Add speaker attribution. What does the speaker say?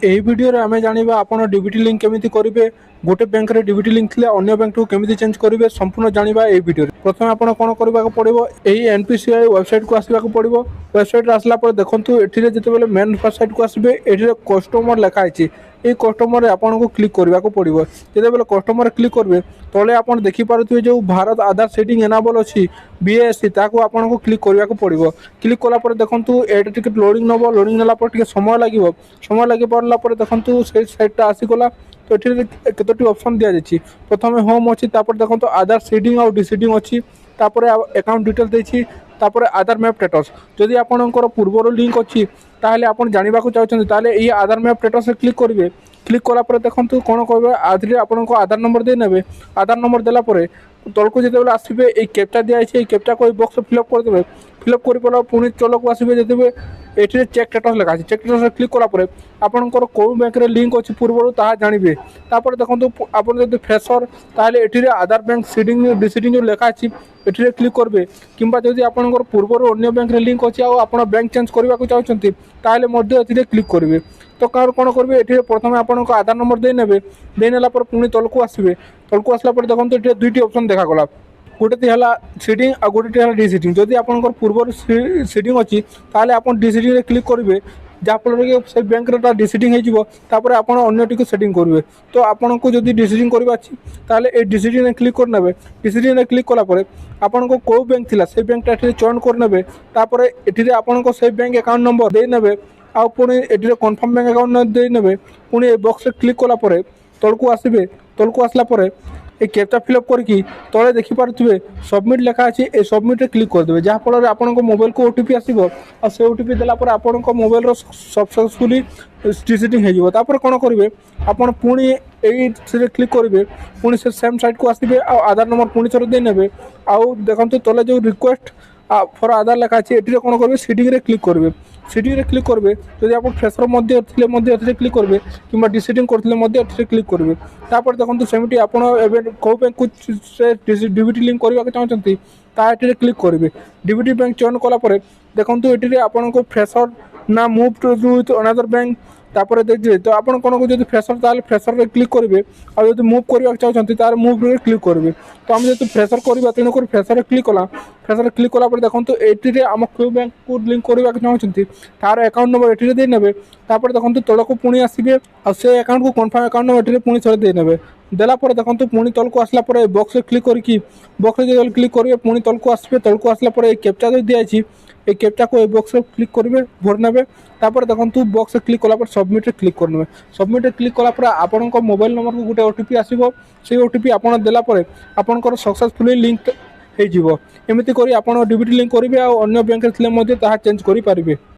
Speaker 1: ଏହି ଭିଡ଼ିଓରେ ଆମେ ଜାଣିବା ଆପଣ ଡିବିଟି ଲିଙ୍କ୍ କେମିତି କରିବେ, ଗୋଟେ ବ୍ୟାଙ୍କରେ ଡିବିଟି ଲିଙ୍କ୍ ଥିଲେ ଅନ୍ୟ ବ୍ୟାଙ୍କକୁ କେମିତି ଚେଞ୍ଜ କରିବେ, ସମ୍ପୂର୍ଣ୍ଣ ଜାଣିବା ଏହି ଭିଡ଼ିଓରେ। ପ୍ରଥମେ ଆପଣ କ'ଣ କରିବାକୁ ପଡ଼ିବ, ଏହି ଏନ୍ପିସିଆଇ ୱେବସାଇଟ୍କୁ ଆସିବାକୁ ପଡ଼ିବ। ୱେବସାଇଟ୍ରେ ଆସିଲା ପରେ ଦେଖନ୍ତୁ ଏଠିରେ ଯେତେବେଳେ ମେନ୍ ୱେବସାଇଟ୍କୁ ଆସିବେ ଏଠିରେ କଷ୍ଟମର ଲେଖା ହେଇଛି। এই কষ্টমরে আপনার ক্লিক করা পড়ব। যেতবে কষ্টমরে ক্লিক করবে তলে আপনার দেখিপারে যে ভারত আধার সেটিং এনাবল অছি বিএসসি তাকে আপনার ক্লিক করা পড়ব। ক্লিক কলাপরে দেখুন এটা টিকে লোডিং নেব, লোডিং নেলা পরে টিকে সময় লাগিব। সময় লাগি পড়লা পরে দেখুন সেই সাইটটা আসিগলা। তো এটি কতটি অপশন দিয়া যাচ্ছে। প্রথমে হোম অছি, তারপরে দেখুন আধার সিডিং আর ডিসিডিং অছি, তারপরে অ্যাকাউন্ট ডিটেল দিয়েছি, তারপরে আধার ম্যাপ স্ট্যাটস। যদি আপনার পূর্বর লিঙ্ক অছি তাহলে আপনার জাঁয়া চাচ্ছেন তাহলে এই আধার ম্যাপ স্ট্যাটসে ক্লিক করবে। ক্লিক কলাপরে দেখুন কোণ করবে, আধারে আপনার আধার নম্বর দিয়ে নেবে। আধার নম্বর দেলা পরে তলকু যেতবে আসবে এই ক্যাপচা দিয়া আছে, এই ক্যাপচাকে ওই বক্সে ফিলআপ করে দেবে। ফিলআপ করে পড়া পুଣି তলকু আসবে যেতবে এটি চেক স্ট্যাটস লেখা আছে। চেক স্ট্যাটসে ক্লিক কলাপরে আপনার কেউ ব্যাঙ্করে লিঙ্ক অছি পূর্বর তাহা জাঁবে। তারপরে দেখুন আপনার যদি ফ্রেশর তাহলে এটিরে আধার ব্যাঙ্ক সিডিং ডিসিডিং যে লেখা আছে এটিরে ক্লিক করবে। কিংবা যদি আপনার পূর্বর অন্য ব্যাঙ্করে লিঙ্ক অছি আর আপনার ব্যাঙ্ক চেঞ্জ করা চাচ্ছেন তাহলে মধ্যে এটিরে ক্লিক করবে। তো কার কোণ করবে, এটি প্রথমে আপনার আধার নম্বর দিয়ে নেবে। দিয়ে নেলা পরে পুଣି তলকু আসবে। তলকু আসলা পরে দেখুন এটি দুইটি অপশন দেখাগলা। গোটেটি হল সিডিং আর গোটেটি হল ডিসিডিং। যদি আপনার পূর্বর সিডিং অছি তাহলে আপনার ডিসিডিংরে ক্লিক করবে, যাফଳରେ କି ସେ ବ୍ୟାଙ୍କରେ ଡିସିଡ଼ିଂ ହେଇଯିବ। ତାପରେ ଆପଣ ଅନ୍ୟଟିକୁ ସେଟିଂ କରିବେ। ତ ଆପଣଙ୍କୁ ଯଦି ଡିସିଡ଼ିଂ କରିବା ଅଛି ତାହେଲେ এই ଡିସିଡ଼ିଂରେ କ୍ଲିକ୍ କରିନେବେ। ଡିସିଡ଼ିଂରେ କ୍ଲିକ୍ କଲା ପରେ ଆପଣଙ୍କ କେଉଁ ବ୍ୟାଙ୍କ ଥିଲା সেই ବ୍ୟାଙ୍କଟା ଏଠିରେ ଚୟନ କରିନେବେ। ତାପରେ ଏଠିରେ ଆପଣଙ୍କ সেই ବ୍ୟାଙ୍କ ଆକାଉଣ୍ଟ ନମ୍ବର ଦେଇନେବେ। ଆଉ ପୁଣି ଏଠିରେ କନଫର୍ମ ବ୍ୟାଙ୍କ ଆକାଉଣ୍ଟ ଦେଇନେବେ। ପୁଣି ଏ ବକ୍ସରେ କ୍ଲିକ୍ କଲା ପରେ ତଳକୁ ଆସିବେ। ତଳକୁ ଆସିଲା ପରେ এই ক্যাপচা ফিলআপ করি তলে দেখিপারে সবমিট লেখা আছে, এই সবমিটে ক্লিক করেদেবে। যাফଳରେ আপনার মোবাইলকে ওটিপি আসব আর সেই ওটিপি দেলা পরে আপনার মোবাইলর সকসেসফুলি ডিসিডিং হয়ে যাব। তারপরে কোণ করবে, আপনার পুଣି এইটিরে ক্লিক করবে। পুଣି সে সেম সাইটକୁ আসবে আর আধার নম্বর পুଣି থরে দিয়ে নেবে। আউ দেখুন তলে যে রিকোয়েস্ট ফর আধার লেখা আছে এটিরে কোণ করবে, সিডিংরে ক্লিক করবে। সিডিংরে ক্লিক করবে। যদি আপনার ফ্রেশর মধ্যে ଥିଲେ ମଧ୍ୟ এটিরে ক্লিক করবে, কিংবা ডিসিডিং করলে ମଧ୍ୟ এটিরে ক্লিক করবে। তারপরে দেখুন সেমিটি আপনার এবে কেউ ব্যাঙ্কু সে ডিবিটি লিঙ্ক করা চাচ্ছেন তা এটিরে ক্লিক করবে। ডিবিটি ব্যাঙ্ক চয়ন কলাপরে দেখুন এটিরে আপনার ফ্রেশর না মুভ টু উইথ অনাদর ব্যাঙ্ক তারপরে দেখবে। তো আপনার কোনো যদি ফ্রেশর তাহলে ফ্রেশরে ক্লিক করবে, আর যদি মুভ করা চাচ্ছেন তাহলে মুভরে ক্লিক করবে। তো আমি যেহেতু ফ্রেশর করা তেণুকরি ফ্রেশরে ক্লিক কলা। ফ্রেশরে ক্লিক কলাপরে দেখুন এইটিরে আমার কেউ ব্যাঙ্কু লিঙ্ক করা চাচ্ছেন তার আকাউন্ট নম্বর এটিরে দিয়ে নেবে। তারপরে দেখুন তলকু পুଣି আসবে আর সেই আকাউন্টକୁ কনফর্ম আকাউন্ট নম্বর এটিরে পুଣି থরে দিয়ে নেবে। দেলা পরে দেখুন পুଣି তলকু আসলা পরে বক্সে ক্লিক করি বক্সে যেতে ক্লিক করবে পুଣି তলকু আসবে। তলকু আসলা পরে এই ক্যাপচা যে দিয়েছি এই ক্যাপচাকে এই বক্সে ক্লিক করবে, ভরে নেবে। তারপরে দেখুন বক্সে ক্লিক কলা পরে সবমিটে ক্লিক করে নেবে। সবমিটে ক্লিক কলা পরে আপনার মোবাইল নম্বরକୁ গোটে ওটিপি আসব। সেই ওটিপি আপনার দেলা পরে আপনার সকসেসফুলি লিঙ্ক হয়ে যাব। এমতি করে আপনার ডিবিটি লিঙ্ক করবে আর অন্য ব্যাঙ্করে ଥିଲେ ମଧ୍ୟ ତାହା ଚେଞ୍ଜ କରିପାରିବେ।